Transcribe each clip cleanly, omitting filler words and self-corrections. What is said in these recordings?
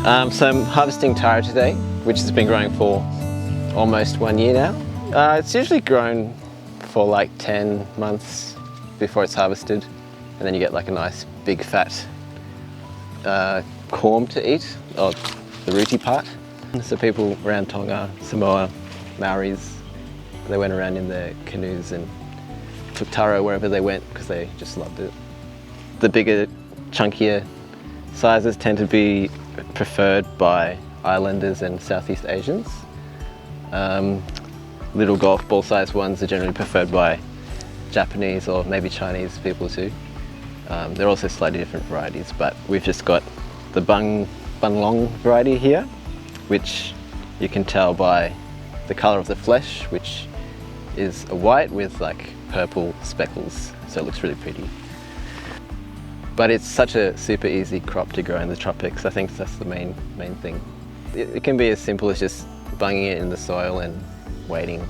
So I'm harvesting taro today, which has been growing for almost 1 year now. It's usually grown for like 10 months before it's harvested, and then you get like a nice big fat corm to eat, or the rooty part. So people around Tonga, Samoa, Maoris, they went around in their canoes and took taro wherever they went because they just loved it. The bigger, chunkier sizes tend to be preferred by islanders and Southeast Asians. Little golf ball sized ones are generally preferred by Japanese or maybe Chinese people too. They're also slightly different varieties, but we've just got the bunlong variety here, which you can tell by the colour of the flesh, which is a white with like purple speckles, so it looks really pretty. But it's such a super easy crop to grow in the tropics. I think that's the main thing. It can be as simple as just bunging it in the soil and waiting.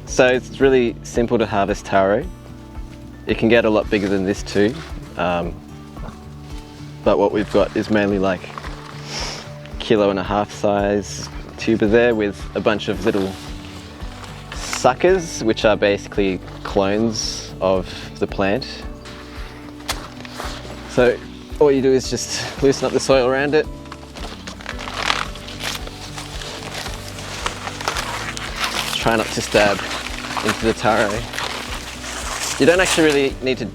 So it's really simple to harvest taro. It can get a lot bigger than this too. But what we've got is mainly like 1.5 kilo size tuber there with a bunch of little suckers, which are basically clones of the plant. So all you do is just loosen up the soil around it. Try not to stab into the taro. You don't actually really need to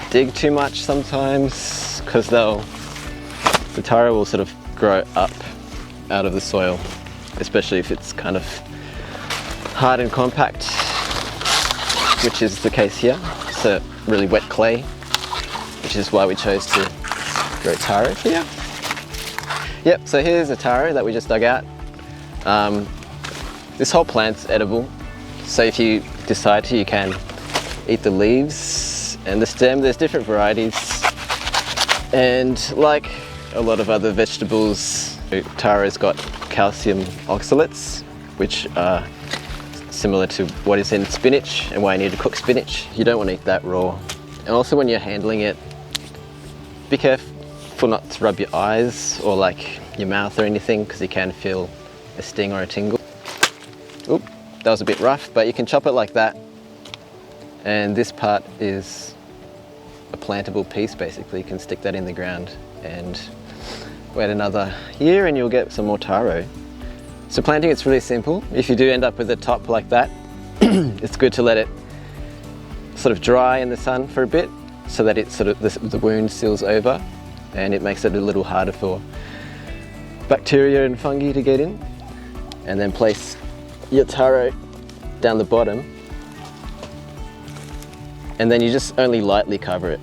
dig too much sometimes, because the taro will sort of grow up out of the soil, especially if it's kind of hard and compact, which is the case here. It's a really wet clay, which is why we chose to grow taro here. Yep, so here's a taro that we just dug out. This whole plant's edible, so if you decide to, you can eat the leaves and the stem. There's different varieties, and like a lot of other vegetables, taro's got calcium oxalates, which are similar to what is in spinach and why you need to cook spinach. You don't want to eat that raw. And also when you're handling it, be careful not to rub your eyes or like your mouth or anything, because you can feel a sting or a tingle. Oop, that was a bit rough, but you can chop it like that. And this part is a plantable piece basically. You can stick that in the ground and wait another year and you'll get some more taro. So planting, it's really simple. If you do end up with a top like that, it's good to let it sort of dry in the sun for a bit so that it sort of, the wound seals over, and it makes it a little harder for bacteria and fungi to get in. And then place your taro down the bottom, and then you just only lightly cover it.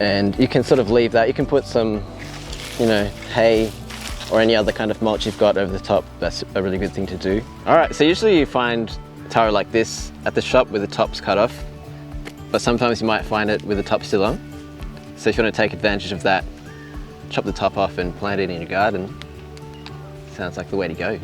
And you can sort of leave that. You can put some, hay or any other kind of mulch you've got over the top. That's a really good thing to do. All right, so usually you find taro like this at the shop with the tops cut off, but sometimes you might find it with the top still on. So if you want to take advantage of that, chop the top off and plant it in your garden. Sounds like the way to go.